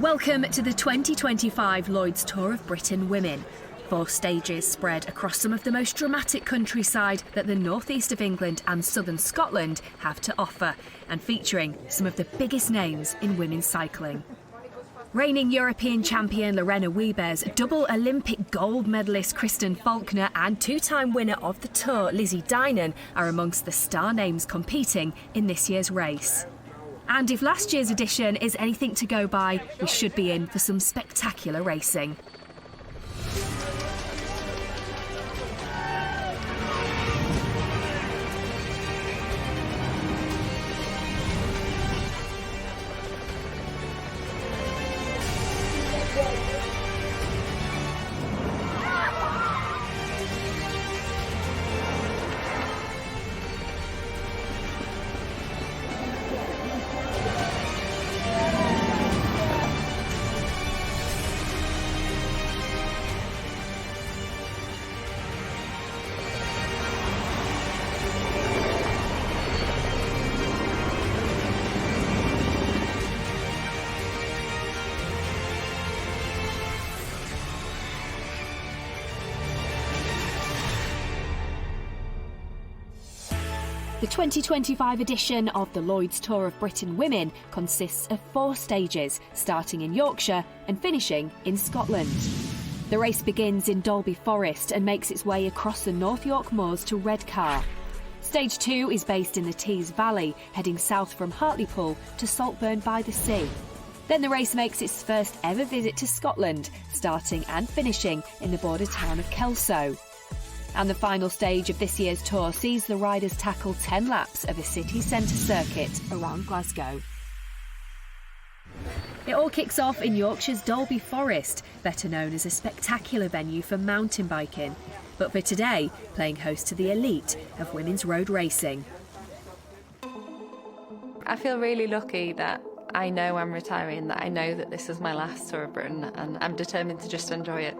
Welcome to the 2025 Lloyds Tour of Britain Women. 4 stages spread across some of the most dramatic countryside that the northeast of England and southern Scotland have to offer, and featuring some of the biggest names in women's cycling. Reigning European champion Lorena Wiebes, double Olympic gold medalist Kristen Faulkner and 2-time winner of the Tour Lizzie Deignan are amongst the star names competing in this year's race. And if last year's edition is anything to go by, we should be in for some spectacular racing. The 2025 edition of the Lloyds Tour of Britain Women consists of 4 stages, starting in Yorkshire and finishing in Scotland. The race begins in Dalby Forest and makes its way across the North York moors to Redcar. Stage 2 is based in the Tees Valley, heading south from Hartlepool to Saltburn by the Sea. Then the race makes its first ever visit to Scotland, starting and finishing in the border town of Kelso. And the final stage of this year's tour sees the riders tackle 10 laps of a city centre circuit around Glasgow. It all kicks off in Yorkshire's Dalby Forest, better known as a spectacular venue for mountain biking, but for today, playing host to the elite of women's road racing. I feel really lucky that I know I'm retiring, that I know that this is my last Tour of Britain, and I'm determined to just enjoy it.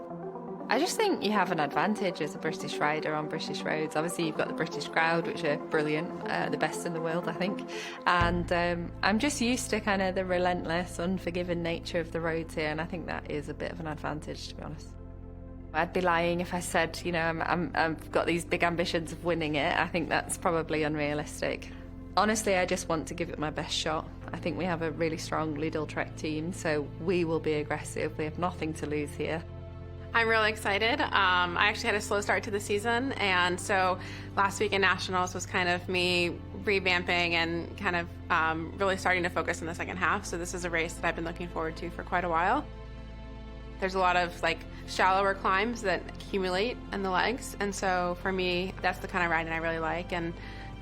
I just think you have an advantage as a British rider on British roads. Obviously, you've got the British crowd, which are brilliant, the best in the world, I think. And I'm just used to kind of the relentless, unforgiving nature of the roads here, and I think that is a bit of an advantage, to be honest. I'd be lying if I said, you know, I've got these big ambitions of winning it. I think that's probably unrealistic. Honestly, I just want to give it my best shot. I think we have a really strong Lidl-Trek team, so we will be aggressive. We have nothing to lose here. I'm really excited. I actually had a slow start to the season, and so last week in Nationals was kind of me revamping and kind of really starting to focus in the second half. So this is a race that I've been looking forward to for quite a while. There's a lot of shallower climbs that accumulate in the legs, and so for me, that's the kind of riding I really like, and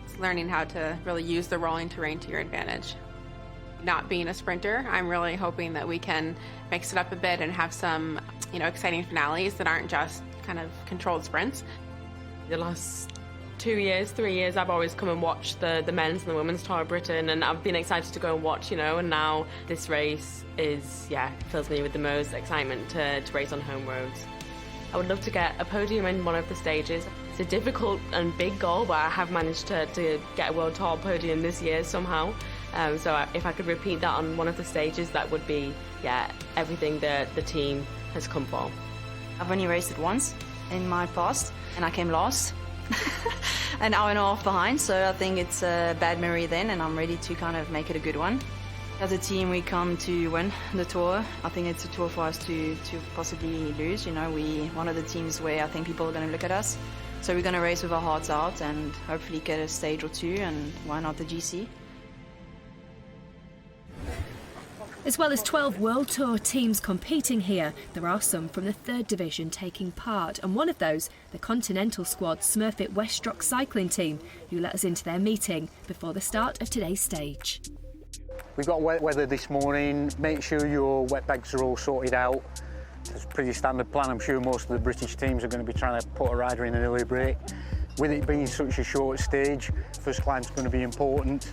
it's learning how to really use the rolling terrain to your advantage. Not being a sprinter, I'm really hoping that we can mix it up a bit and have some, exciting finales that aren't just kind of controlled sprints. The last 2 years, 3 years, I've always come and watched the men's and the women's Tour of Britain, and I've been excited to go and watch, and now this race fills me with the most excitement to race on home roads. I would love to get a podium in one of the stages. It's a difficult and big goal, but I have managed to get a World Tour podium this year somehow. So if I could repeat that on one of the stages, that would be, everything that the team has come for. I've only raced it once in my past, and I came last, an hour and a half behind, so I think it's a bad memory then, and I'm ready to kind of make it a good one. As a team, we come to win the Tour. I think it's a Tour for us to possibly lose. We're one of the teams where I think people are going to look at us. So we're going to race with our hearts out and hopefully get a stage or 2, and why not the GC? As well as 12 World Tour teams competing here, there are some from the 3rd Division taking part, and one of those, the Continental squad Smurfit Westrock cycling team, who let us into their meeting before the start of today's stage. We've got wet weather this morning. Make sure your wet bags are all sorted out. It's a pretty standard plan. I'm sure most of the British teams are going to be trying to put a rider in an early break. With it being such a short stage, first climb's going to be important.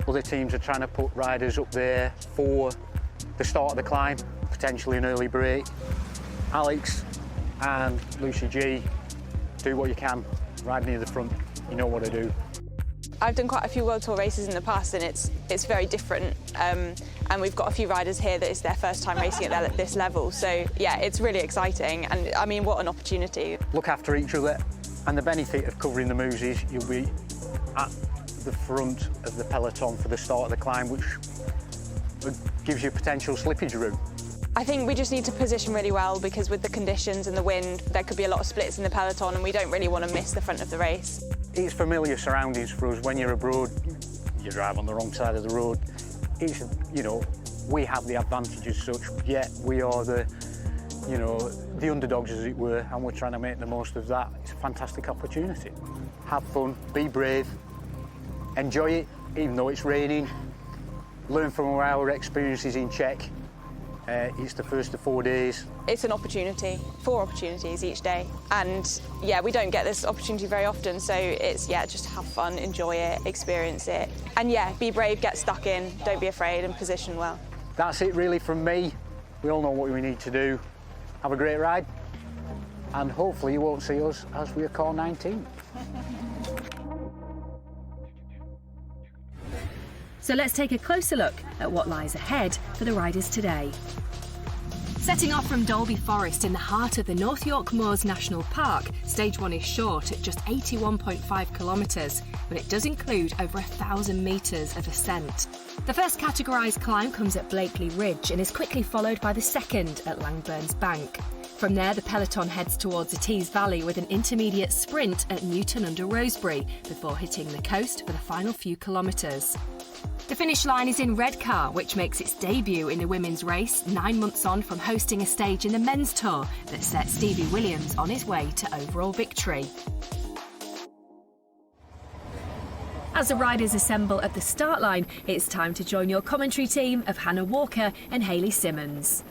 Other teams are trying to put riders up there for the start of the climb, potentially an early break. Alex and Lucy G, do what you can, ride near the front, you know what to do. I've done quite a few World Tour races in the past, and it's very different. And we've got a few riders here that it's their first time racing at this level. So yeah, it's really exciting, and I mean, what an opportunity. Look after each other, and the benefit of covering the moves is you'll be at the front of the peloton for the start of the climb, which gives you a potential slippage route. I think we just need to position really well, because with the conditions and the wind, there could be a lot of splits in the peloton, and we don't really want to miss the front of the race. It's familiar surroundings for us. When you're abroad, you drive on the wrong side of the road. It's, you know, we have the advantage as such, yet we are the, you know, the underdogs, as it were, and we're trying to make the most of that. It's a fantastic opportunity. Have fun, be brave, enjoy it, even though it's raining. Learn from our experiences in Czech. It's the first of 4 days. It's an opportunity, 4 opportunities each day. And yeah, we don't get this opportunity very often, so it's, yeah, just have fun, enjoy it, experience it. And yeah, be brave, get stuck in, don't be afraid, and position well. That's it really from me. We all know what we need to do. Have a great ride, and hopefully you won't see us as we are called 19. So let's take a closer look at what lies ahead for the riders today. Setting off from Dalby Forest in the heart of the North York Moors National Park, stage 1 is short at just 81.5 kilometres, but it does include over 1,000 metres of ascent. The first categorised climb comes at Blakeley Ridge and is quickly followed by the second at Langburn's Bank. From there, the peloton heads towards the Tees Valley with an intermediate sprint at Newton under Rosebery before hitting the coast for the final few kilometres. The finish line is in Redcar, which makes its debut in the women's race 9 months on from hosting a stage in the men's tour that set Stevie Williams on his way to overall victory. As the riders assemble at the start line, it's time to join your commentary team of Hannah Walker and Hayley Simmons.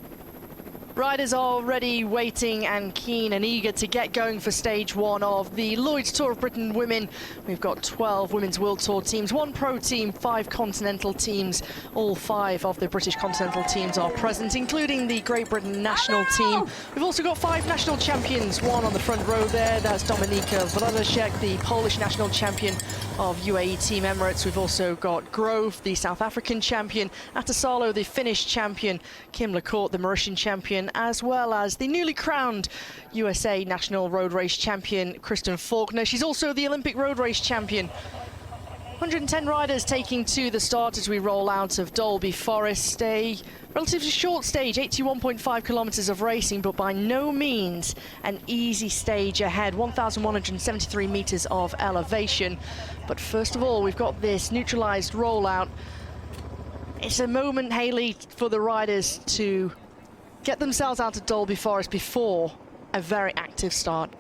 Riders are already waiting and keen and eager to get going for stage 1 of the Lloyds Tour of Britain Women. We've got 12 Women's World Tour teams, 1 pro team, 5 Continental teams. All 5 of the British Continental teams are present, including the Great Britain national team. We've also got 5 national champions, 1 on the front row there. That's Dominika Wladysek, the Polish national champion of UAE Team Emirates. We've also got Grove, the South African champion, Atasalo, the Finnish champion, Kim LaCourt, the Mauritian champion, as well as the newly crowned USA National Road Race champion, Kristen Faulkner. She's also the Olympic Road Race champion. 110 riders taking to the start as we roll out of Dalby Forest. A relatively short stage, 81.5 kilometres of racing, but by no means an easy stage ahead. 1,173 metres of elevation. But first of all, we've got this neutralised rollout. It's a moment, Hayley, for the riders to get themselves out of Dalby Forest before a very active start.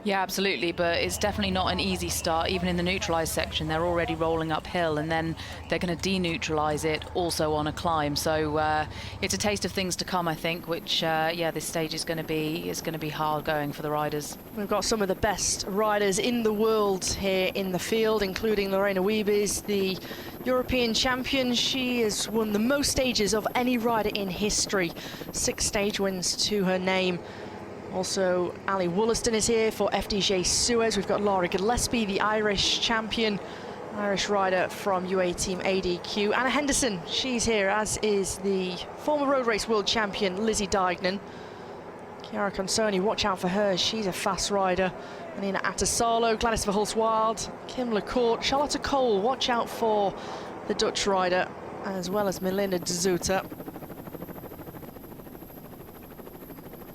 Yeah, absolutely, but it's definitely not an easy start. Even in the neutralised section, they're already rolling uphill, and then they're going to deneutralise it also on a climb. So it's a taste of things to come, I think. Which, yeah, this stage is going to be hard going for the riders. We've got some of the best riders in the world here in the field, including Lorena Wiebes, the European champion. She has won the most stages of any rider in history. 6 stage wins to her name. Also, Ali Wollaston is here for FDJ Suez. We've got Laura Gillespie, the Irish champion, Irish rider from UAE Team ADQ. Anna Henderson, she's here, as is the former road race world champion, Lizzie Deignan. Chiara Consoni, watch out for her, she's a fast rider. Nina Atasalo, Gladys Verhulst-Wild, Kim LaCourt, Charlotte Cole, watch out for the Dutch rider, as well as Melinda de Zutter.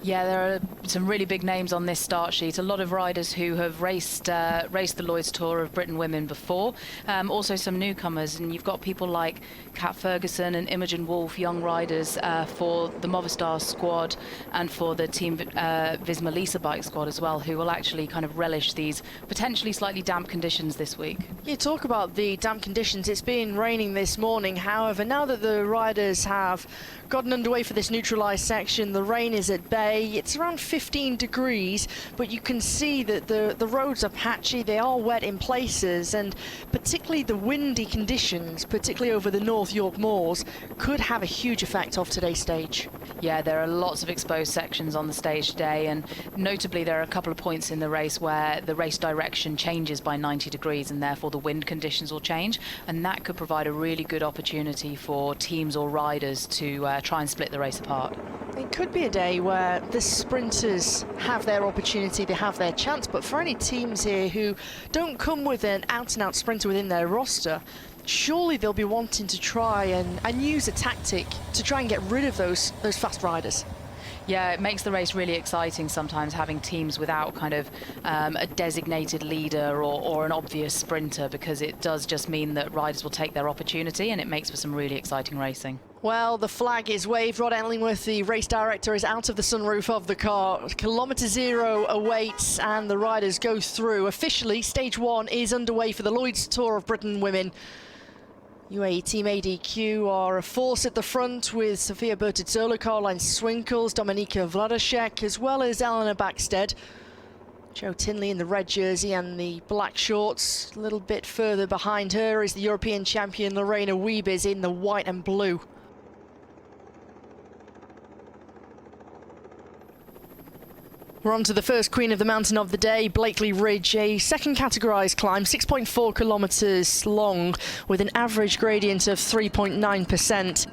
Yeah, there are some really big names on this start sheet. A lot of riders who have raced the Lloyds Tour of Britain Women before. Also some newcomers, and you've got people like Kat Ferguson and Imogen Wolf, young riders for the Movistar squad and for the Team Visma Lease bike squad as well, who will actually kind of relish these potentially slightly damp conditions this week. You talk about the damp conditions. It's been raining this morning. However, now that the riders have gotten underway for this neutralised section, the rain is at bay. today. It's around 15 degrees, but you can see that the roads are patchy, they are wet in places, and particularly the windy conditions, particularly over the North York moors, could have a huge effect of today's stage. Yeah, there are lots of exposed sections on the stage today, and notably there are a couple of points in the race where the race direction changes by 90 degrees and therefore the wind conditions will change, and that could provide a really good opportunity for teams or riders to try and split the race apart. It could be a day where the sprinters have their opportunity, they have their chance, but for any teams here who don't come with an out-and-out sprinter within their roster, surely they'll be wanting to try and use a tactic to try and get rid of those fast riders. Yeah, it makes the race really exciting sometimes, having teams without kind of a designated leader or an obvious sprinter, because it does just mean that riders will take their opportunity and it makes for some really exciting racing. Well, the flag is waved. Rod Ellingworth, the race director, is out of the sunroof of the car. Kilometre zero awaits and the riders go through. Officially, stage 1 is underway for the Lloyds Tour of Britain Women. UAE Team ADQ are a force at the front with Sofia Bertizzolo, Caroline Swinkles, Dominika Wladaszek, as well as Eleanor Backstead. Jo Tinley in the red jersey and the black shorts. A little bit further behind her is the European champion Lorena Wiebes in the white and blue. We're on to the first Queen of the Mountain of the day, Blakeley Ridge, a second categorised climb, 6.4 kilometres long, with an average gradient of 3.9%.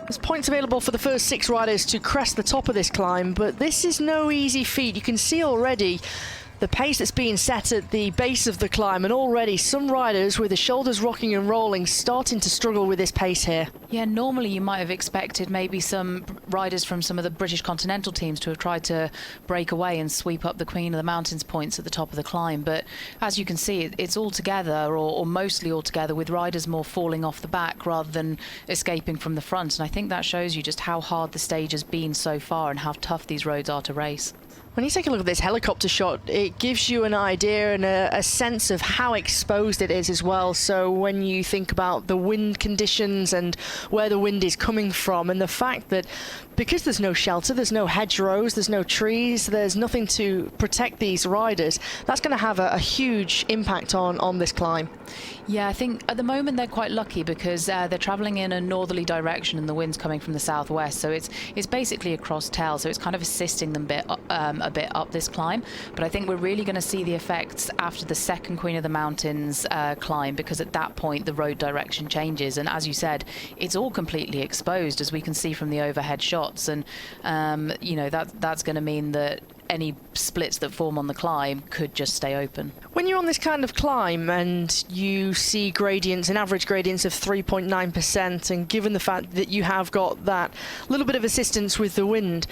There's points available for the first 6 riders to crest the top of this climb, but this is no easy feat. You can see already the pace that's being set at the base of the climb, and already some riders with the shoulders rocking and rolling starting to struggle with this pace here. Yeah, normally you might have expected maybe some riders from some of the British Continental teams to have tried to break away and sweep up the Queen of the Mountains points at the top of the climb, but as you can see, it's all together, or mostly all together, with riders more falling off the back rather than escaping from the front, and I think that shows you just how hard the stage has been so far and how tough these roads are to race. When you take a look at this helicopter shot, it gives you an idea and a sense of how exposed it is as well. So when you think about the wind conditions and where the wind is coming from, and the fact that because there's no shelter, there's no hedgerows, there's no trees, there's nothing to protect these riders, that's going to have a huge impact on this climb. Yeah, I think at the moment they're quite lucky because they're travelling in a northerly direction and the wind's coming from the southwest, so it's basically a cross-tail, so it's kind of assisting them a bit up this climb. But I think we're really going to see the effects after the second Queen of the Mountains climb, because at that point the road direction changes, and as you said, it's all completely exposed, as we can see from the overhead shots, and you know, that's going to mean that any splits that form on the climb could just stay open. When you're on this kind of climb and you see gradients, an average gradients of 3.9%, and given the fact that you have got that little bit of assistance with the wind,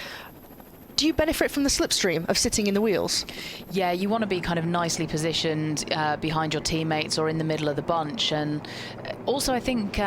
do you benefit from the slipstream of sitting in the wheels? Yeah, you want to be kind of nicely positioned behind your teammates or in the middle of the bunch, and also I think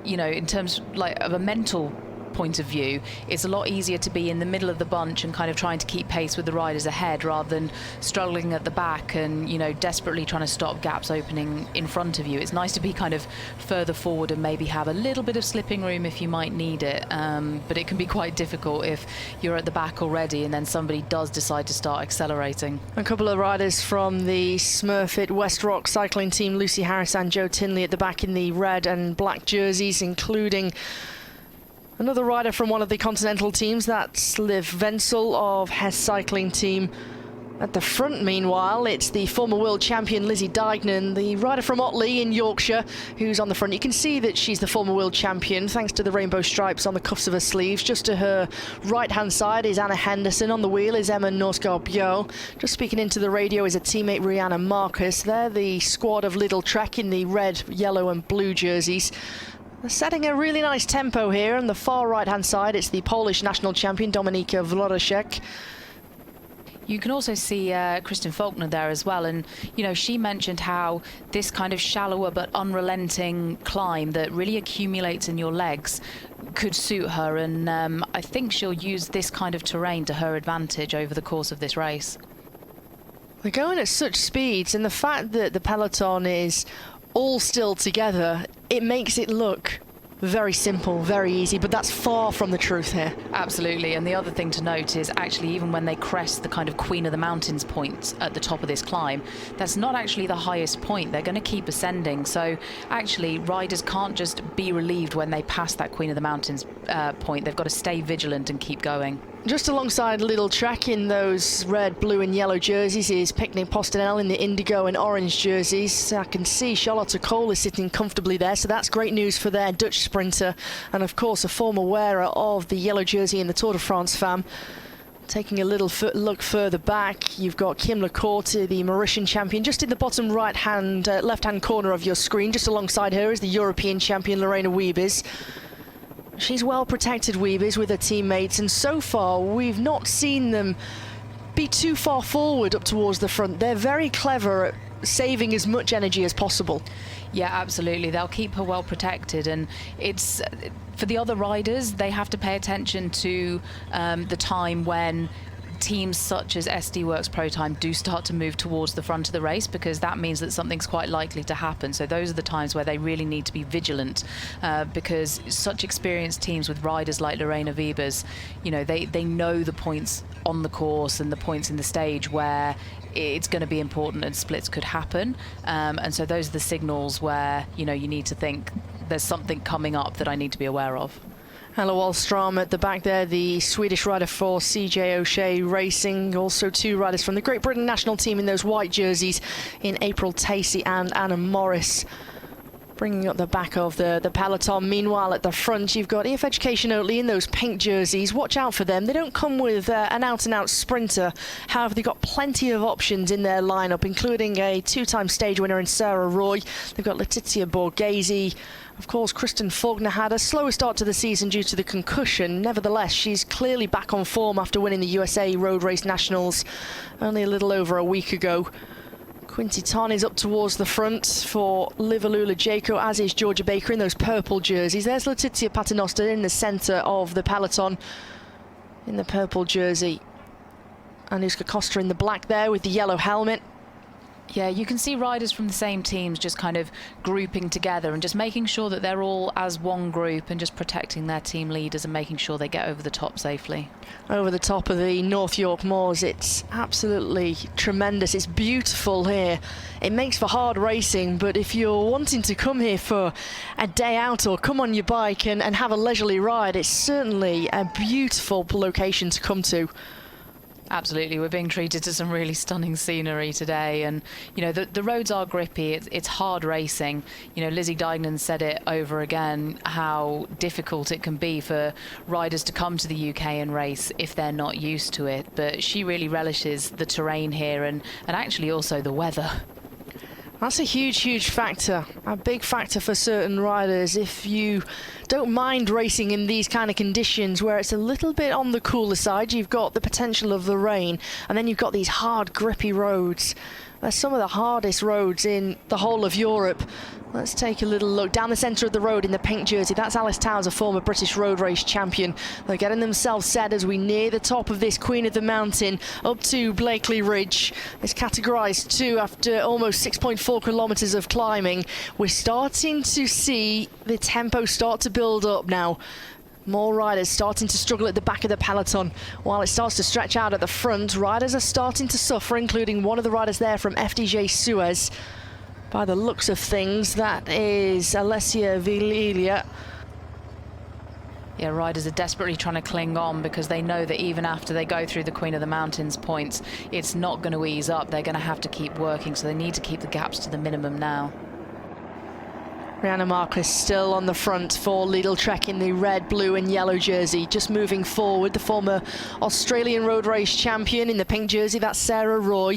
you know, in terms like of a mental point of view, it's a lot easier to be in the middle of the bunch and kind of trying to keep pace with the riders ahead rather than struggling at the back and, you know, desperately trying to stop gaps opening in front of you. It's nice to be kind of further forward and maybe have a little bit of slipping room if you might need it, but it can be quite difficult if you're at the back already and then somebody does decide to start accelerating. A couple of riders from the Smurfit West Rock cycling team, Lucy Harris and Jo Tinley, at the back in the red and black jerseys, including another rider from one of the Continental teams, that's Liv Wenzel of Hess Cycling Team. At the front, meanwhile, it's the former world champion Lizzie Deignan, the rider from Otley in Yorkshire, who's on the front. You can see that she's the former world champion thanks to the rainbow stripes on the cuffs of her sleeves. Just to her right-hand side is Anna Henderson. On the wheel is Emma Norsgaard-Bjørn. Just speaking into the radio is a teammate, Rihanna Marcus. They're the squad of Lidl Trek in the red, yellow and blue jerseys. They're setting a really nice tempo here. On the far right-hand side, it's the Polish national champion, Dominika Wladaszek. You can also see Kristen Faulkner there as well, and you know, she mentioned how this kind of shallower but unrelenting climb that really accumulates in your legs could suit her, and I think she'll use this kind of terrain to her advantage over the course of this race. They're going at such speeds, and the fact that the peloton is all still together, it makes it look very simple, very easy, but that's far from the truth here. Absolutely, and the other thing to note is actually even when they crest the kind of Queen of the Mountains point at the top of this climb, that's not actually the highest point. They're going to keep ascending, so actually riders can't just be relieved when they pass that Queen of the Mountains point. They've got to stay vigilant and keep going. Just alongside Little Trek in those red, blue and yellow jerseys is Picnic Continental in the indigo and orange jerseys. I can see Charlotte Cole is sitting comfortably there, so that's great news for their Dutch sprinter. And of course, a former wearer of the yellow jersey in the Tour de France fam. Taking a little look further back, you've got Kim Lecourte, the Mauritian champion, just in the bottom left-hand corner of your screen. Just alongside her is the European champion, Lorena Wiebes. She's well protected, Wiebes, with her teammates, and so far we've not seen them be too far forward up towards the front. They're very clever at saving as much energy as possible. Yeah, absolutely. They'll keep her well protected, and it's for the other riders, they have to pay attention to the time when teams such as SD Worx Pro Time do start to move towards the front of the race, because that means that something's quite likely to happen. So those are the times where they really need to be vigilant, because such experienced teams with riders like Lorena Wiebes, you know, they know the points on the course and the points in the stage where it's going to be important and splits could happen, and so those are the signals where, you know, you need to think there's something coming up that I need to be aware of. Hella Wallstrom at the back there, the Swedish rider for CJ O'Shea Racing. Also two riders from the Great Britain national team in those white jerseys in April Tacey and Anna Morris. Bringing up the back of the peloton. Meanwhile, at the front, you've got EF Education Oatly in those pink jerseys. Watch out for them. They don't come with an out-and-out sprinter. However, they've got plenty of options in their lineup, including a two-time stage winner in Sarah Roy. They've got Letizia Borghese. Of course, Kristen Faulkner had a slower start to the season due to the concussion. Nevertheless, she's clearly back on form after winning the USA Road Race Nationals only a little over a week ago. Quinty Tarn is up towards the front for Livalula Jaco, as is Georgia Baker in those purple jerseys. There's Letizia Paternoster in the centre of the peloton in the purple jersey. Anuska Costa in the black there with the yellow helmet. Yeah, you can see riders from the same teams just kind of grouping together and just making sure that they're all as one group and just protecting their team leaders and making sure they get over the top safely. Over the top of the North York Moors, it's absolutely tremendous. It's beautiful here. It makes for hard racing, but if you're wanting to come here for a day out or come on your bike and have a leisurely ride, it's certainly a beautiful location to come to. Absolutely, we're being treated to some really stunning scenery today, and you know the roads are grippy. It's hard racing. You know, Lizzie Deignan said it over again how difficult it can be for riders to come to the UK and race if they're not used to it. But she really relishes the terrain here and actually also the weather. That's a huge factor, a big factor for certain riders. If you don't mind racing in these kind of conditions where it's a little bit on the cooler side, you've got the potential of the rain, and then you've got these hard, grippy roads. They're some of the hardest roads in the whole of Europe. Let's take a little look down the centre of the road in the pink jersey. That's Alice Towers, a former British road race champion. They're getting themselves set as we near the top of this Queen of the Mountain up to Blakeley Ridge. It's categorised 2 after almost 6.4 kilometres of climbing. We're starting to see the tempo start to build up now. More riders starting to struggle at the back of the peloton. While it starts to stretch out at the front, riders are starting to suffer, including one of the riders there from FDJ Suez. By the looks of things, that is Alessia Viglilia. Yeah, riders are desperately trying to cling on because they know that even after they go through the Queen of the Mountains points, it's not going to ease up. They're going to have to keep working, so they need to keep the gaps to the minimum now. Rihanna Marquis still on the front for Lidl Trek in the red, blue and yellow jersey. Just moving forward, the former Australian road race champion in the pink jersey, that's Sarah Roy.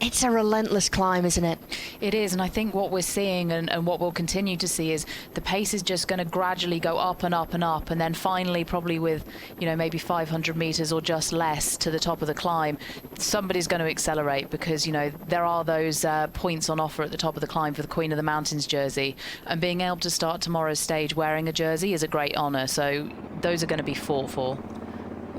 It's a relentless climb, isn't it? It is, and I think what we're seeing and what we'll continue to see is the pace is just going to gradually go up and up and up, and then finally, probably with, you know, maybe 500 metres or just less to the top of the climb, somebody's going to accelerate because, you know, there are those points on offer at the top of the climb for the Queen of the Mountains jersey, and being able to start tomorrow's stage wearing a jersey is a great honour, so those are going to be fought for.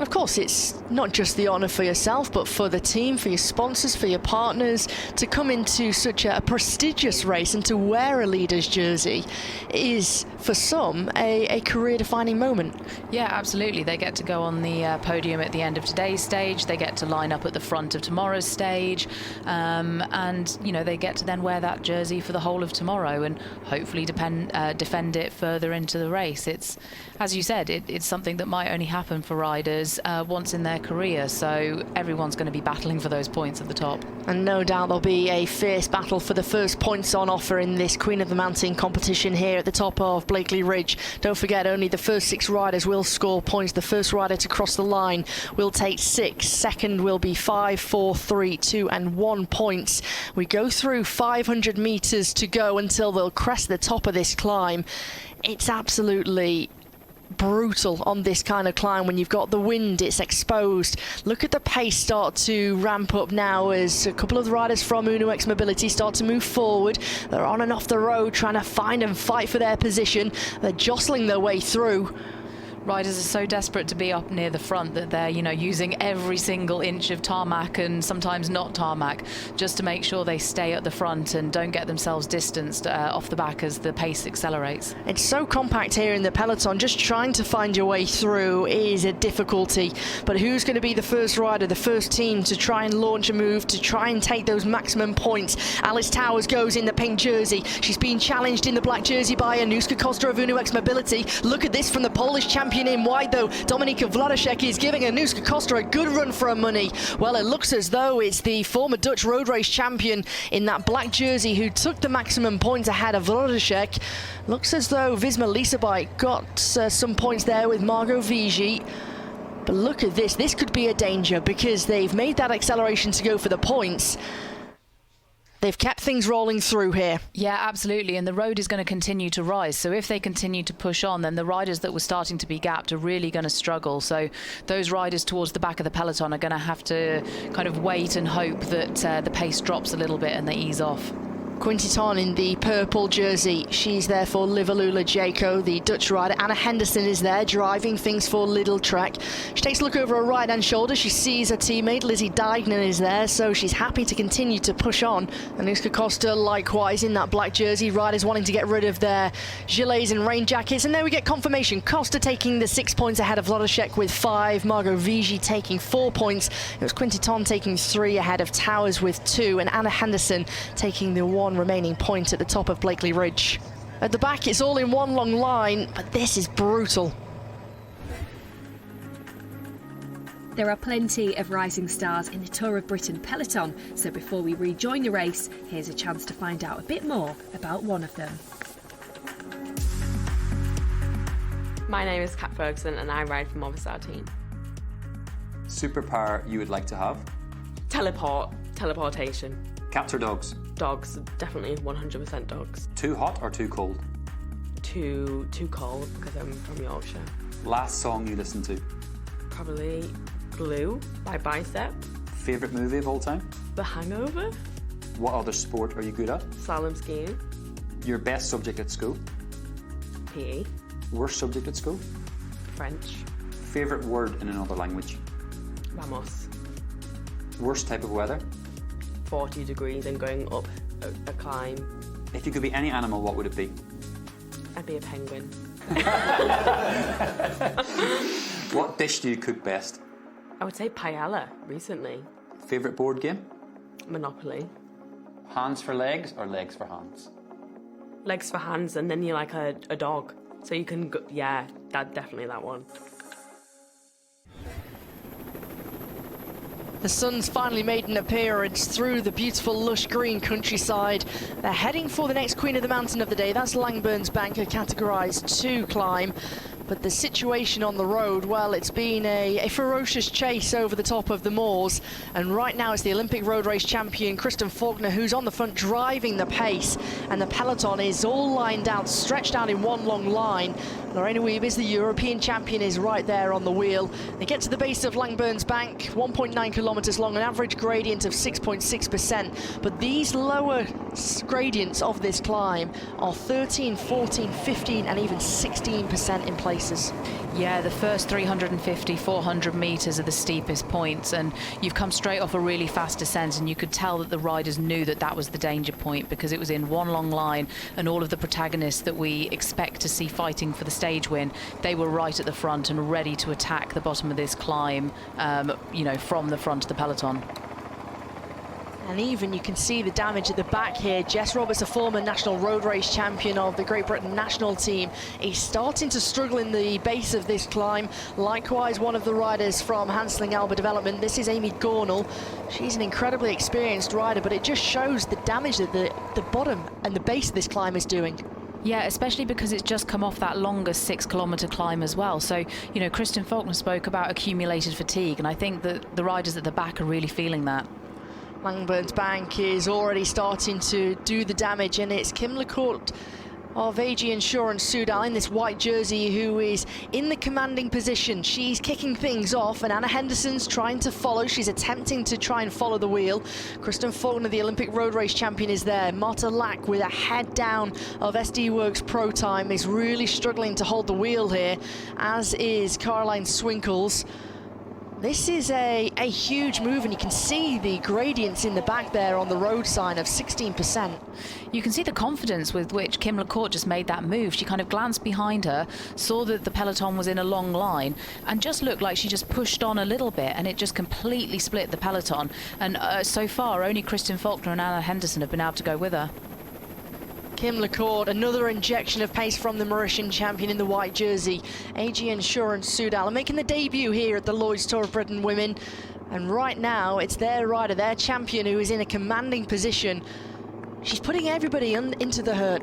And of course, it's not just the honour for yourself, but for the team, for your sponsors, for your partners, to come into such a prestigious race and to wear a leader's jersey is, for some, a career-defining moment. Yeah, absolutely. They get to go on the podium at the end of today's stage. They get to line up at the front of tomorrow's stage. And, you know, they get to then wear that jersey for the whole of tomorrow and hopefully defend it further into the race. It's, as you said, it's something that might only happen for riders once in their career, so everyone's going to be battling for those points at the top. And no doubt there'll be a fierce battle for the first points on offer in this Queen of the Mountain competition here at the top of Blakeley Ridge. Don't forget, only the first 6 riders will score points. The first rider to cross the line will take 6. Second will be 5, 4, 3, 2 and 1 points. We go through 500 metres to go until they'll crest the top of this climb. It's absolutely brutal on this kind of climb when you've got the wind, it's exposed. Look at the pace start to ramp up now as a couple of the riders from Uno X Mobility start to move forward. They're on and off the road trying to find and fight for their position. They're jostling their way through. Riders are so desperate to be up near the front that they're, you know, using every single inch of tarmac and sometimes not tarmac just to make sure they stay at the front and don't get themselves distanced off the back as the pace accelerates. It's so compact here in the peloton. Just trying to find your way through is a difficulty. But who's going to be the first rider, the first team to try and launch a move, to try and take those maximum points? Alice Towers goes in the pink jersey. She's been challenged in the black jersey by Anuska Costa of Uno X Mobility. Look at this from the Polish champion in white, though. Dominika Wladaszek is giving Anuska Costa a good run for her money. Well, it looks as though it's the former Dutch road race champion in that black jersey who took the maximum points ahead of Wladaszek. Looks as though Visma Lisabike got some points there with Margot Vigy. But look at this. This could be a danger because they've made that acceleration to go for the points. They've kept things rolling through here. Yeah, absolutely. And the road is going to continue to rise. So if they continue to push on, then the riders that were starting to be gapped are really going to struggle. So those riders towards the back of the peloton are going to have to kind of wait and hope that the pace drops a little bit and they ease off. Quintiton in the purple jersey. She's there for Liverlula Jaco, the Dutch rider. Anna Henderson is there driving things for Lidl Trek. She takes a look over her right-hand shoulder. She sees her teammate Lizzie Deignan is there, so she's happy to continue to push on. Anuska Costa likewise in that black jersey. Riders wanting to get rid of their gilets and rain jackets. And there we get confirmation. Costa taking the 6 points ahead of Wladaszek with 5. Margot Vigy taking 4 points. It was Quintiton taking 3 ahead of Towers with 2. And Anna Henderson taking the 1 remaining point at the top of Blakeley Ridge. At the back it's all in one long line, but this is brutal. There are plenty of rising stars in the Tour of Britain peloton, so before we rejoin the race, here's a chance to find out a bit more about one of them. My name is Kat Ferguson and I ride for Movistar team. Superpower you would like to have? Teleportation. Cats or dogs? Dogs, definitely 100% dogs. Too hot or too cold? Too cold because I'm from Yorkshire. Last song you listened to? Probably Glue by Bicep. Favourite movie of all time? The Hangover. What other sport are you good at? Slalom skiing. Your best subject at school? PE. Worst subject at school? French. Favourite word in another language? Vamos. Worst type of weather? 40 degrees and going up a climb. If you could be any animal, what would it be? I'd be a penguin. What dish do you cook best? I would say paella recently. Favourite board game? Monopoly. Hands for legs or legs for hands? Legs for hands, and then you're like a dog. So you can go, yeah, definitely that one. The sun's finally made an appearance through the beautiful lush green countryside. They're heading for the next Queen of the Mountain of the day. That's Langburn's Bank, a categorised 2 climb. But the situation on the road, well, it's been a ferocious chase over the top of the moors. And right now it's the Olympic road race champion, Kristen Faulkner, who's on the front driving the pace. And the peloton is all lined out, stretched out in one long line. Lorena Wiebes, the European champion, is right there on the wheel. They get to the base of Langburn's Bank, 1.9 kilometres long, an average gradient of 6.6%. But these lower gradients of this climb are 13, 14, 15 and even 16% in places. racers. Yeah, the first 350, 400 metres are the steepest points, and you've come straight off a really fast descent, and you could tell that the riders knew that that was the danger point because it was in one long line, and all of the protagonists that we expect to see fighting for the stage win, they were right at the front and ready to attack the bottom of this climb, you know, from the front of the peloton. And even you can see the damage at the back here. Jess Roberts, a former national road race champion of the Great Britain national team, is starting to struggle in the base of this climb. Likewise, one of the riders from Hansling Alba Development, this is Amy Gornall. She's an incredibly experienced rider, but it just shows the damage that the bottom and the base of this climb is doing. Yeah, especially because it's just come off that longer 6-kilometre climb as well. So, you know, Kristen Faulkner spoke about accumulated fatigue, and I think that the riders at the back are really feeling that. Langburn's bank is already starting to do the damage, and it's Kim LaCourte of AG Insurance Soudal in this white jersey who is in the commanding position. She's kicking things off, and Anna Henderson's trying to follow. She's attempting to try and follow the wheel. Kristen Faulkner, the Olympic road race champion, is there. Marta Lack, with a head down of SD Works Pro Time, is really struggling to hold the wheel here, as is Caroline Swinkles. This is a huge move, and you can see the gradients in the back there on the road sign of 16%. You can see the confidence with which Kim LaCourte just made that move. She kind of glanced behind her, saw that the peloton was in a long line, and just looked like she just pushed on a little bit, and it just completely split the peloton. And so far, only Kristen Faulkner and Anna Henderson have been able to go with her. Kim LaCourte, another injection of pace from the Mauritian champion in the white jersey. AG Insurance Soudal are making the debut here at the Lloyds Tour of Britain Women. And right now, it's their rider, their champion, who is in a commanding position. She's putting everybody into the hurt.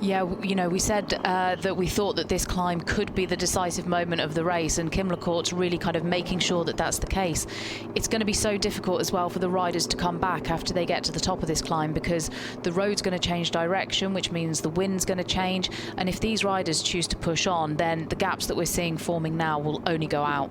Yeah, you know, we said that we thought that this climb could be the decisive moment of the race, and Kim LaCourte's really kind of making sure that that's the case. It's going to be so difficult as well for the riders to come back after they get to the top of this climb, because the road's going to change direction, which means the wind's going to change, and if these riders choose to push on, then the gaps that we're seeing forming now will only go out.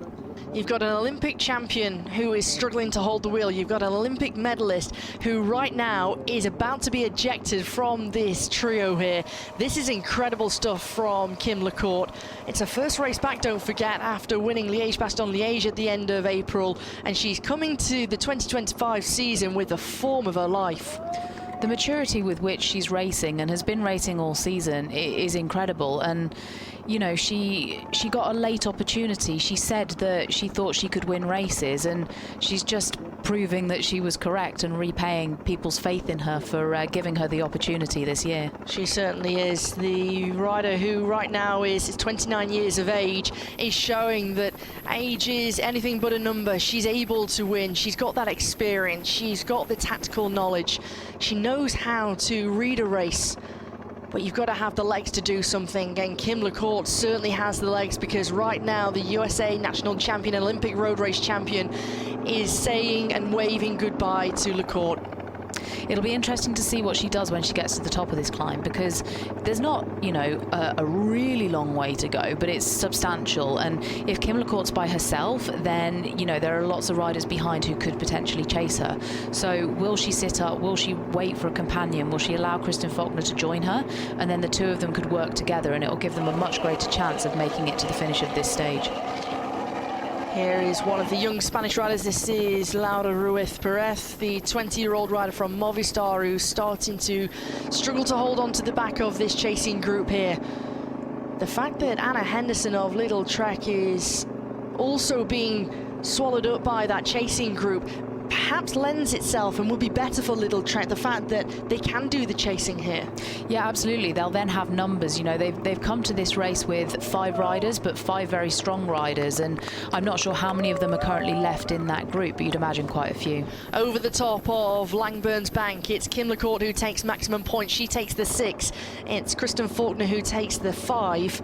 You've got an Olympic champion who is struggling to hold the wheel. You've got an Olympic medalist who right now is about to be ejected from this trio here. This is incredible stuff from Kim LaCourte. It's her first race back, don't forget, after winning Liège-Bastogne-Liège at the end of April, and she's coming to the 2025 season with the form of her life. The maturity with which she's racing, and has been racing all season, is incredible. And you know, she got a late opportunity. She said that she thought she could win races, and she's just proving that she was correct and repaying people's faith in her for giving her the opportunity this year. She certainly is. The rider who right now is 29 years of age is showing that age is anything but a number. She's able to win. She's got that experience. She's got the tactical knowledge. She knows how to read a race. But you've got to have the legs to do something, and Kim LaCourte certainly has the legs, because right now the USA national champion, Olympic road race champion, is saying and waving goodbye to LaCourte. It'll be interesting to see what she does when she gets to the top of this climb, because there's not, you know, a really long way to go, but it's substantial. And if Kim LaCourte's by herself, then, you know, there are lots of riders behind who could potentially chase her. So will she sit up? Will she wait for a companion? Will she allow Kristen Faulkner to join her? And then the two of them could work together, and it'll give them a much greater chance of making it to the finish of this stage. Here is one of the young Spanish riders. This is Laura Ruiz Perez, the 20-year-old rider from Movistar, who's starting to struggle to hold on to the back of this chasing group here. The fact that Anna Henderson of Little Trek is also being swallowed up by that chasing group perhaps lends itself and would be better for Little Trek, the fact that they can do the chasing here. Yeah, absolutely. They'll then have numbers. You know, they've come to this race with 5 riders, but 5 very strong riders, and I'm not sure how many of them are currently left in that group, but you'd imagine quite a few. Over the top of Langburn's bank, it's Kim LaCourte who takes maximum points. She takes the 6. It's Kristen Faulkner who takes the 5.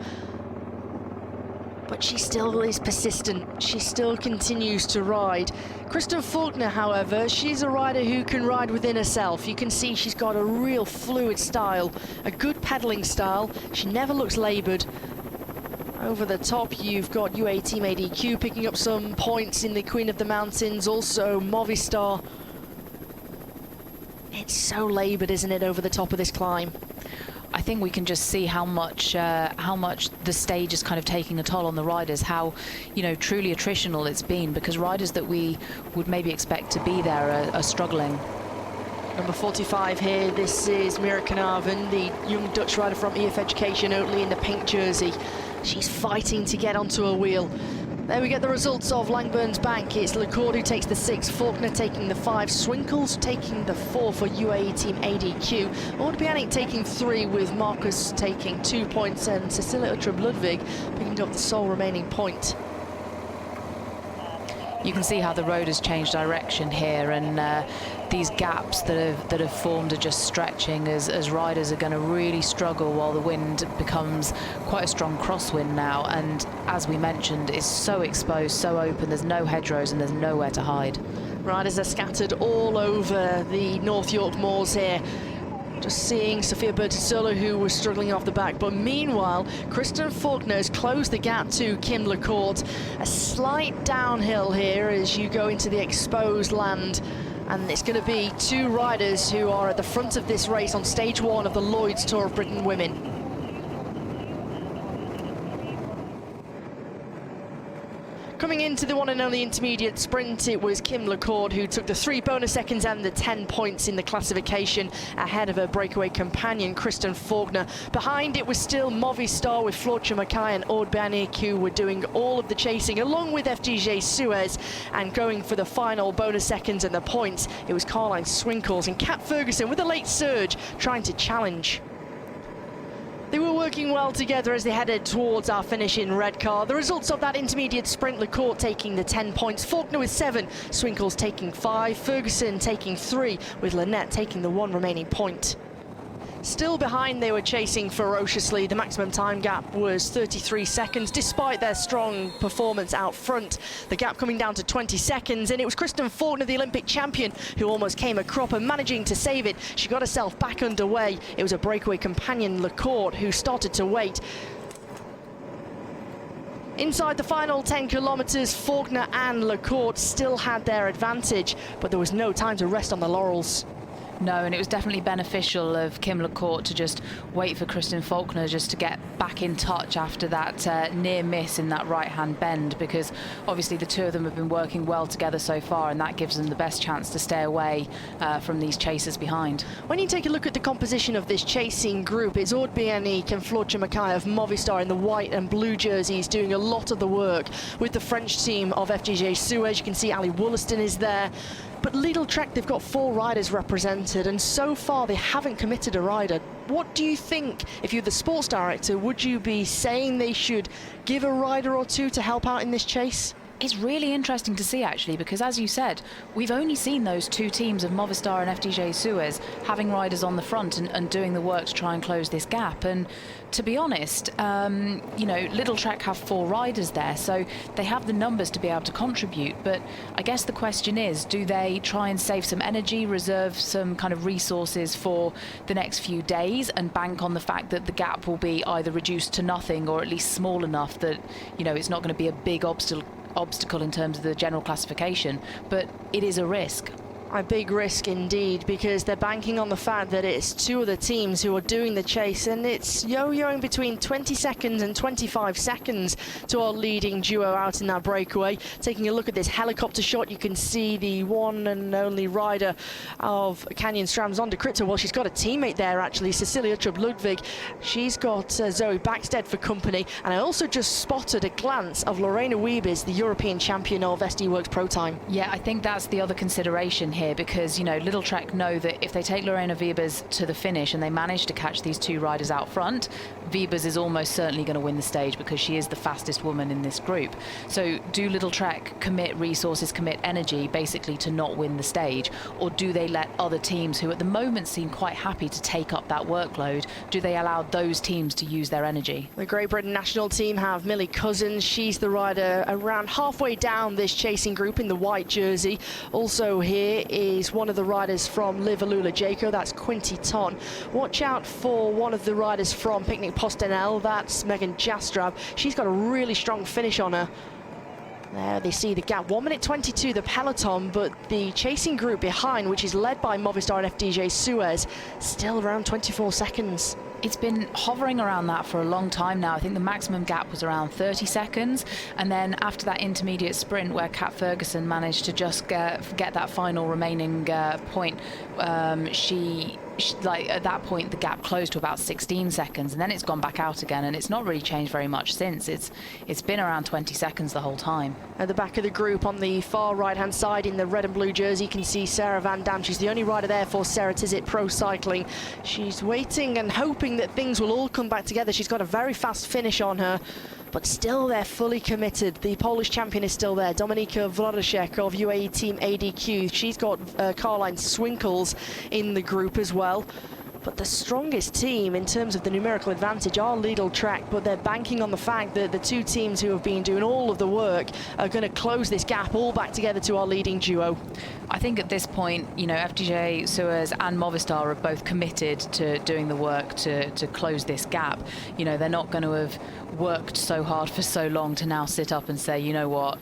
But she still is persistent. She still continues to ride. Kristen Faulkner, however, she's a rider who can ride within herself. You can see she's got a real fluid style, a good pedaling style. She never looks laboured. Over the top, you've got UAE Team ADQ picking up some points in the Queen of the Mountains, also Movistar. It's so laboured, isn't it, over the top of this climb? I think we can just see how much the stage is kind of taking a toll on the riders, how, you know, truly attritional it's been, because riders that we would maybe expect to be there are struggling. Number 45 here, this is Mira Carnarvon, the young Dutch rider from EF Education Oatly in the pink jersey. She's fighting to get onto a wheel. There we get the results of Langburn's bank. It's Lecourt who takes the 6, Faulkner taking the 5, Swinkles taking the 4 for UAE Team ADQ, Ordbianic taking 3 with Marcus taking 2 points, and Cecilia Uttrup-Ludwig picking up the sole remaining point. You can see how the road has changed direction here, and these gaps that have formed are just stretching as riders are going to really struggle while the wind becomes quite a strong crosswind now. And as we mentioned, it's so exposed, so open, there's no hedgerows and there's nowhere to hide. Riders are scattered all over the North York moors here. Just seeing Sophia Bertisolo, who was struggling off the back. But meanwhile, Kristen Faulkner has closed the gap to Kim Lecourt. A slight downhill here as you go into the exposed land. And it's going to be 2 riders who are at the front of this race on stage 1 of the Lloyds Tour of Britain Women. Coming into the one and only intermediate sprint, it was Kim Lecourt who took the 3 bonus seconds and the 10 points in the classification ahead of her breakaway companion, Kristen Faulkner. Behind it was still Movistar with Floortje Mackay and Ord Banik, who were doing all of the chasing, along with FDJ Suez, and going for the final bonus seconds and the points. It was Caroline Swinkles and Kat Ferguson with a late surge trying to challenge. They were working well together as they headed towards our finish in Redcar. The results of that intermediate sprint, Lecourt taking the 10 points, Faulkner with 7, Swinkles taking 5, Ferguson taking 3, with Lynette taking the 1 remaining point. Still behind, they were chasing ferociously. The maximum time gap was 33 seconds, despite their strong performance out front. The gap coming down to 20 seconds, and it was Kristen Faulkner, the Olympic champion, who almost came a crop and managing to save it. She got herself back underway. It was a breakaway companion, Lecourt, who started to wait. Inside the final 10 kilometres, Faulkner and Lecourt still had their advantage, but there was no time to rest on the laurels. No, and it was definitely beneficial of Kim Lecourt to just wait for Kristen Faulkner just to get back in touch after that near miss in that right-hand bend, because obviously the 2 of them have been working well together so far, and that gives them the best chance to stay away from these chasers behind. When you take a look at the composition of this chasing group, it's Ord Bianic and Floortje Mackay of Movistar in the white and blue jerseys doing a lot of the work. With the French team of FDJ Suez, you can see Ali Wollaston is there. But Lidl Trek, they've got 4 riders represented, and so far they haven't committed a rider. What do you think, if you're the sports director, would you be saying they should give a rider or 2 to help out in this chase? It's really interesting to see, actually, because as you said, we've only seen those 2 teams of Movistar and FDJ Suez having riders on the front and doing the work to try and close this gap. And to be honest, you know, Lidl Trek have 4 riders there, so they have the numbers to be able to contribute. But I guess the question is, do they try and save some energy, reserve some kind of resources for the next few days, and bank on the fact that the gap will be either reduced to nothing or at least small enough that, you know, it's not going to be a big obstacle in terms of the general classification, but it is a risk. A big risk indeed, because they're banking on the fact that it's 2 other teams who are doing the chase, and it's yo-yoing between 20 seconds and 25 seconds to our leading duo out in that breakaway. Taking a look at this helicopter shot, you can see the one and only rider of Canyon SRAM, Zonda Kritter. Well, she's got a teammate there actually, Cecilia Uttrup-Ludwig. She's got Zoe Backstead for company, and I also just spotted a glance of Lorena Wiebes, the European champion of SD Works Pro Time. Yeah, I think that's the other consideration here, because, you know, Lidl Trek know that if they take Lorena Wiebes to the finish and they manage to catch these 2 riders out front, Wiebes is almost certainly going to win the stage because she is the fastest woman in this group. So do Lidl Trek commit resources, commit energy basically to not win the stage, or do they let other teams who at the moment seem quite happy to take up that workload, do they allow those teams to use their energy? The Great Britain national team have Millie Cousins. She's the rider around halfway down this chasing group in the white jersey. Also here is one of the riders from Liverlula Jaco, that's Quinty Ton. Watch out for one of the riders from Picnic Postenel, that's Megan Jastrab. She's got a really strong finish on her. There they see the gap, 1 minute 22 the peloton, but the chasing group behind, which is led by Movistar and FDJ Suez, still around 24 seconds. It's been hovering around that for a long time now. I think the maximum gap was around 30 seconds. And then after that intermediate sprint where Kat Ferguson managed to just get that final remaining point, she like at that point the gap closed to about 16 seconds, and then it's gone back out again, and it's not really changed very much since. It's been around 20 seconds the whole time. At the back of the group on the far right hand side in the red and blue jersey, you can see Sarah Van Dam. She's the only rider there for Sarah Tizet Pro Cycling. She's waiting and hoping that things will all come back together. She's got a very fast finish on her, but still they're fully committed. The Polish champion is still there, Dominika Wlodarczyk of UAE Team ADQ. She's got Caroline Swinkles in the group as well. But the strongest team in terms of the numerical advantage are Lidl Trek, but they're banking on the fact that the two teams who have been doing all of the work are going to close this gap all back together to our leading duo. I think at this point, you know, FDJ, Suez and Movistar are both committed to doing the work to close this gap. You know, they're not going to have worked so hard for so long to now sit up and say, you know what,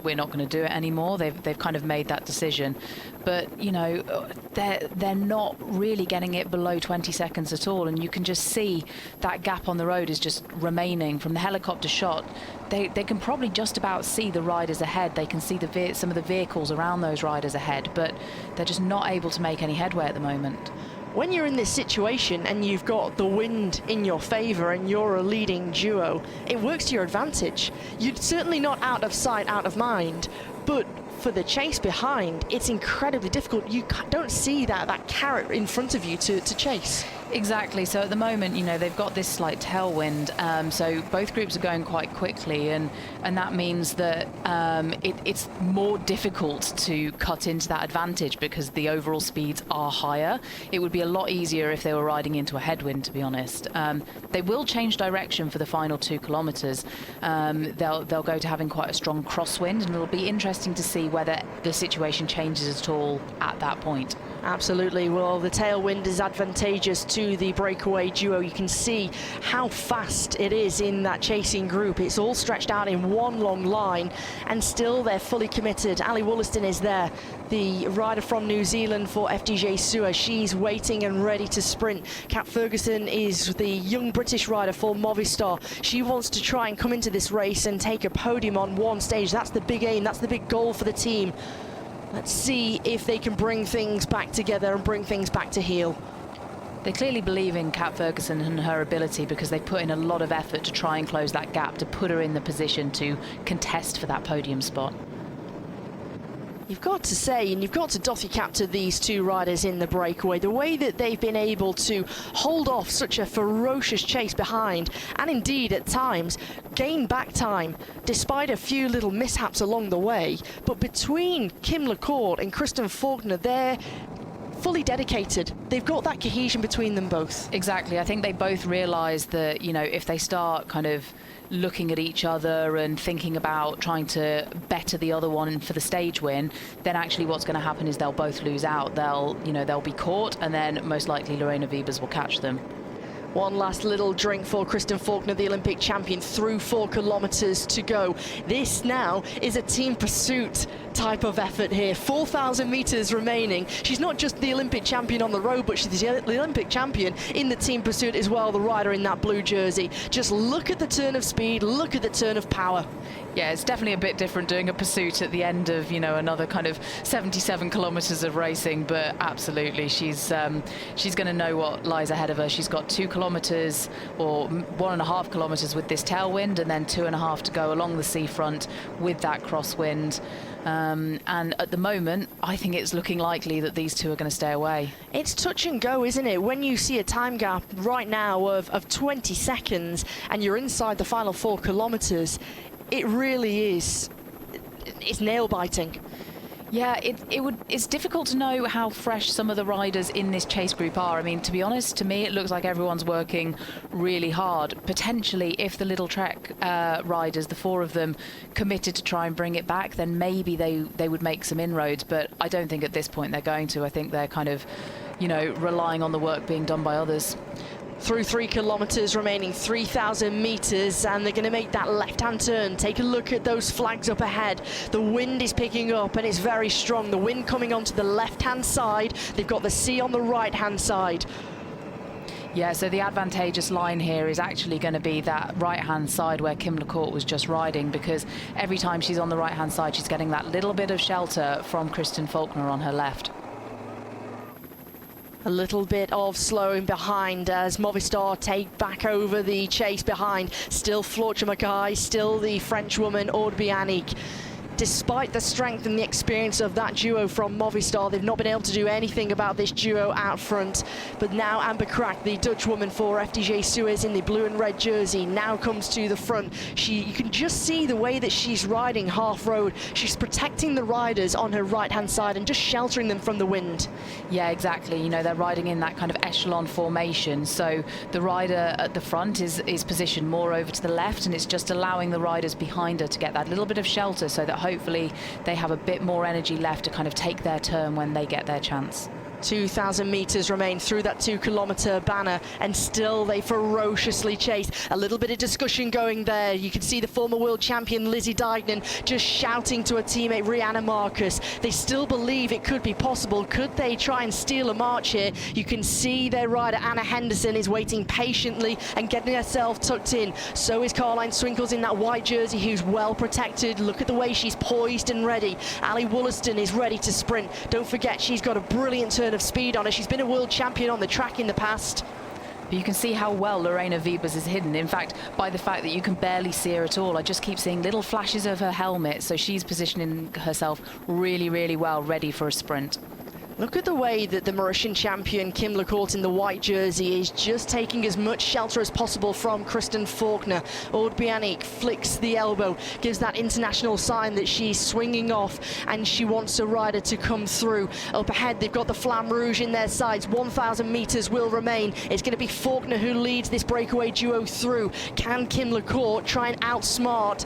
we're not going to do it anymore. They've kind of made that decision. But, you know, they're not really getting it below 20 seconds at all, and you can just see that gap on the road is just remaining. From the helicopter shot, they can probably just about see the riders ahead. They can see some of the vehicles around those riders ahead, but they're just not able to make any headway at the moment. When you're in this situation and you've got the wind in your favour and you're a leading duo, it works to your advantage. You're certainly not out of sight, out of mind, but for the chase behind, it's incredibly difficult. You don't see that carrot in front of you to chase. Exactly. So at the moment, you know, they've got this slight tailwind, so both groups are going quite quickly, and that means that it's more difficult to cut into that advantage because the overall speeds are higher. It would be a lot easier if they were riding into a headwind, to be honest. They will change direction for the final 2 kilometres. They'll go to having quite a strong crosswind, and it'll be interesting to see whether the situation changes at all at that point. Absolutely. Well, the tailwind is advantageous to the breakaway duo. You can see how fast it is in that chasing group. It's all stretched out in one long line, and still they're fully committed. Ali Wollaston is there, the rider from New Zealand for FDJ Suez. She's waiting and ready to sprint. Kat Ferguson is the young British rider for Movistar. She wants to try and come into this race and take a podium on one stage. That's the big aim, that's the big goal for the team. Let's see if they can bring things back together and bring things back to heel. They clearly believe in Kat Ferguson and her ability, because they put in a lot of effort to try and close that gap, to put her in the position to contest for that podium spot. You've got to say, and you've got to doff your cap to these two riders in the breakaway, the way that they've been able to hold off such a ferocious chase behind, and indeed at times gain back time despite a few little mishaps along the way. But between Kim LaCourt and Kristen Faulkner, they're fully dedicated. They've got that cohesion between them both. Exactly. I think they both realise that, you know, if they start kind of looking at each other and thinking about trying to better the other one for the stage win, then actually what's going to happen is they'll both lose out. They'll be caught, and then most likely Lorena Wiebes will catch them. One last little drink for Kristen Faulkner, the Olympic champion, through 4 kilometres to go. This now is a team pursuit type of effort here. 4,000 metres remaining. She's not just the Olympic champion on the road, but she's the Olympic champion in the team pursuit as well, the rider in that blue jersey. Just look at the turn of speed, look at the turn of power. Yeah, it's definitely a bit different doing a pursuit at the end of, you know, another kind of 77 kilometres of racing, but absolutely she's going to know what lies ahead of her. She's got 2 kilometres or 1.5 kilometres with this tailwind, and then 2.5 to go along the seafront with that crosswind. And at the moment, I think it's looking likely that these two are going to stay away. It's touch and go, isn't it? When you see a time gap right now of 20 seconds and you're inside the final 4 kilometres, it really is, it's nail-biting. Yeah, it's difficult to know how fresh some of the riders in this chase group are. I mean, to be honest, to me, it looks like everyone's working really hard. Potentially, if the Lidl Trek riders, the 4 of them, committed to try and bring it back, then maybe they would make some inroads. But I don't think at this point they're going to. I think they're kind of, you know, relying on the work being done by others. Through 3 kilometres, remaining 3,000 metres, and they're going to make that left-hand turn. Take a look at those flags up ahead. The wind is picking up, and it's very strong. The wind coming onto the left-hand side. They've got the sea on the right-hand side. Yeah, so the advantageous line here is actually going to be that right-hand side where Kim LaCourt was just riding, because every time she's on the right-hand side, she's getting that little bit of shelter from Kristen Faulkner on her left. A little bit of slowing behind as Movistar take back over the chase behind. Still Floortje Mackay, still the French woman Aude Bianic. Despite the strength and the experience of that duo from Movistar, they've not been able to do anything about this duo out front. But now Amber Kraak, the Dutch woman for FDJ Suez in the blue and red jersey, now comes to the front. You can just see the way that she's riding half road. She's protecting the riders on her right-hand side and just sheltering them from the wind. Yeah, exactly. You know, they're riding in that kind of echelon formation. So the rider at the front is positioned more over to the left, and it's just allowing the riders behind her to get that little bit of shelter so that hopefully they have a bit more energy left to kind of take their turn when they get their chance. 2,000 metres remain through that 2-kilometre banner, and still they ferociously chase. A little bit of discussion going there. You can see the former world champion Lizzie Deignan just shouting to her teammate Rihanna Marcus. They still believe it could be possible. Could they try and steal a march here? You can see their rider Anna Henderson is waiting patiently and getting herself tucked in. So is Caroline Swinkles in that white jersey, who's well protected. Look at the way she's poised and ready. Ali Wollaston is ready to sprint. Don't forget, she's got a brilliant turn of speed on her. She's been a world champion on the track in the past. But you can see how well Lorena Wiebes is hidden. In fact, by the fact that you can barely see her at all. I just keep seeing little flashes of her helmet, so she's positioning herself really, really well, ready for a sprint. Look at the way that the Mauritian champion Kim LaCourt in the white jersey is just taking as much shelter as possible from Kristen Faulkner. Aude Bianic flicks the elbow, gives that international sign that she's swinging off and she wants a rider to come through. Up ahead, they've got the Flamme Rouge in their sides. 1,000 metres will remain. It's going to be Faulkner who leads this breakaway duo through. Can Kim LaCourt try and outsmart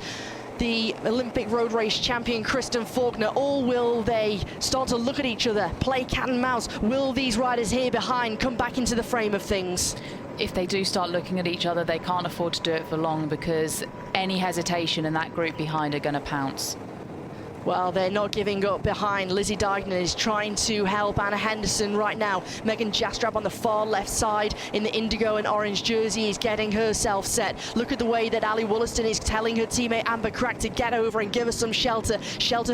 the Olympic road race champion Kristen Faulkner, or will they start to look at each other, play cat and mouse? Will these riders here behind come back into the frame of things? If they do start looking at each other, they can't afford to do it for long, because any hesitation in that group behind are going to pounce. Well, they're not giving up behind. Lizzie Deignan is trying to help Anna Henderson right now. Megan Jastrab on the far left side in the indigo and orange jersey is getting herself set. Look at the way that Ali Wollaston is telling her teammate Amber Kraak to get over and give her some shelter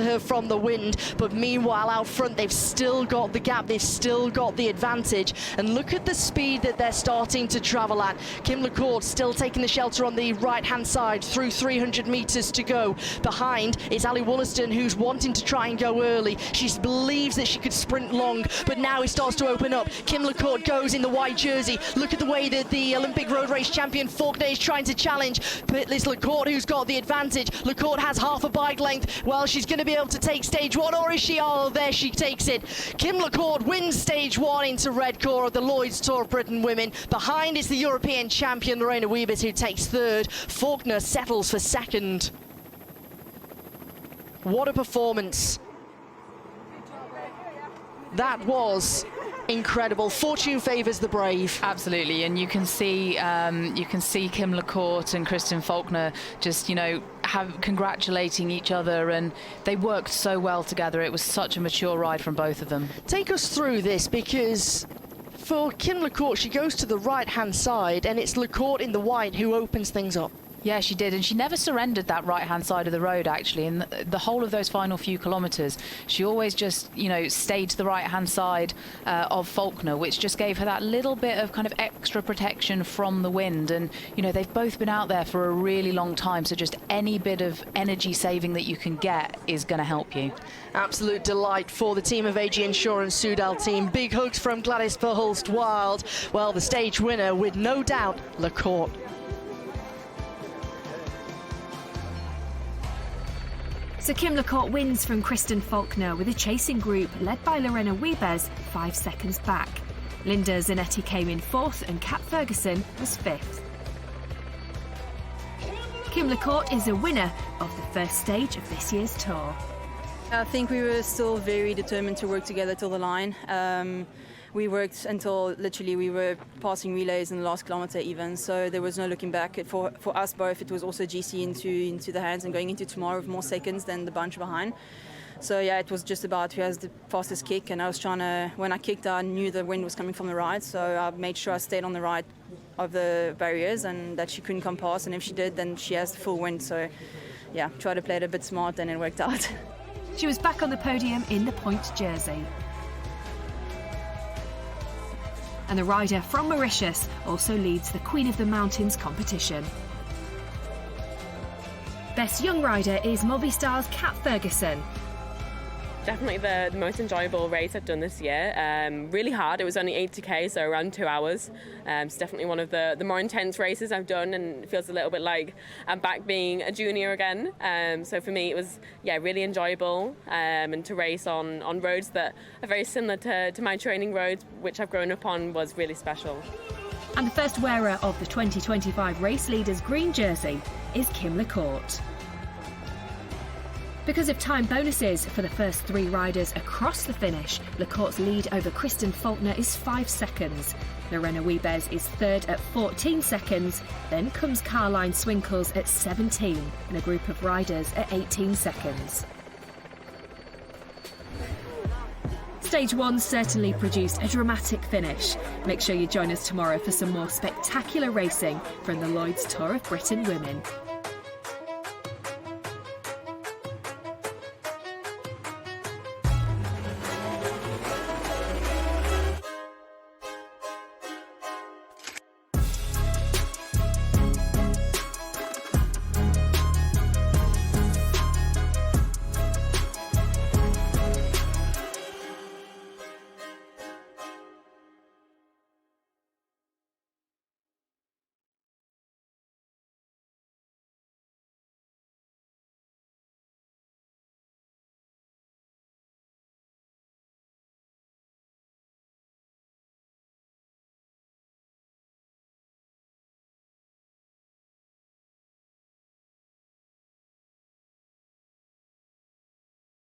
her from the wind. But meanwhile, out front, they've still got the gap, they've still got the advantage. And look at the speed that they're starting to travel at. Kim LaCourt still taking the shelter on the right-hand side through 300 metres to go. Behind is Ali Wollaston, who's wanting to try and go early. She believes that she could sprint long, but now it starts to open up. Kim LaCourt goes in the white jersey. Look at the way that the Olympic road race champion Faulkner is trying to challenge, but it's LaCourt who's got the advantage. LaCourt has half a bike length. Well, she's going to be able to take stage one, or is she? Oh, there she takes it. Kim LaCourt wins stage one into Redcar of the Lloyds Tour of Britain Women. Behind is the European champion Lorena Wiebes, who takes third. Faulkner settles for second. What a performance. That was incredible. Fortune favours the brave. Absolutely, and you can see Kim LaCourt and Kristen Faulkner just, you know, congratulating each other, and they worked so well together. It was such a mature ride from both of them. Take us through this, because for Kim LaCourt, she goes to the right-hand side, and it's LaCourt in the white who opens things up. Yeah, she did, and she never surrendered that right-hand side of the road, actually. In the whole of those final few kilometres, she always just, you know, stayed to the right-hand side of Faulkner, which just gave her that little bit of kind of extra protection from the wind. And, you know, they've both been out there for a really long time, so just any bit of energy saving that you can get is going to help you. Absolute delight for the team of AG Insurance Soudal team. Big hugs from Gladys Verhulst-Wild. Well, the stage winner, with no doubt, LaCourt. So Kim LaCourt wins from Kristen Faulkner with a chasing group led by Lorena Wiebes 5 seconds back. Linda Zanetti came in 4th and Kat Ferguson was 5th. Kim LaCourt is a winner of the first stage of this year's tour. I think we were still very determined to work together till the line. we worked until literally we were passing relays in the last kilometre even, so there was no looking back. For us both, it was also GC into the hands and going into tomorrow with more seconds than the bunch behind. So yeah, it was just about who has the fastest kick, and I was trying to, when I kicked, I knew the wind was coming from the right, so I made sure I stayed on the right of the barriers and that she couldn't come past, and if she did, then she has the full wind. So yeah, tried to play it a bit smart and it worked out. She was back on the podium in the point jersey. And the rider from Mauritius also leads the Queen of the Mountains competition. Best young rider is Movistar's Kat Ferguson. Definitely the most enjoyable race I've done this year. Really hard. It was only 80k, so around 2 hours. It's definitely one of the more intense races I've done, and it feels a little bit like I'm back being a junior again. So for me, it was really enjoyable, and to race on roads that are very similar to my training roads, which I've grown up on, was really special. And the first wearer of the 2025 Race Leaders green jersey is Kim LaCourte. Because of time bonuses for the first 3 riders across the finish, LaCourte's lead over Kristen Faulkner is 5 seconds. Lorena Wiebes is third at 14 seconds. Then comes Caroline Swinkles at 17 and a group of riders at 18 seconds. Stage 1 certainly produced a dramatic finish. Make sure you join us tomorrow for some more spectacular racing from the Lloyds Tour of Britain Women.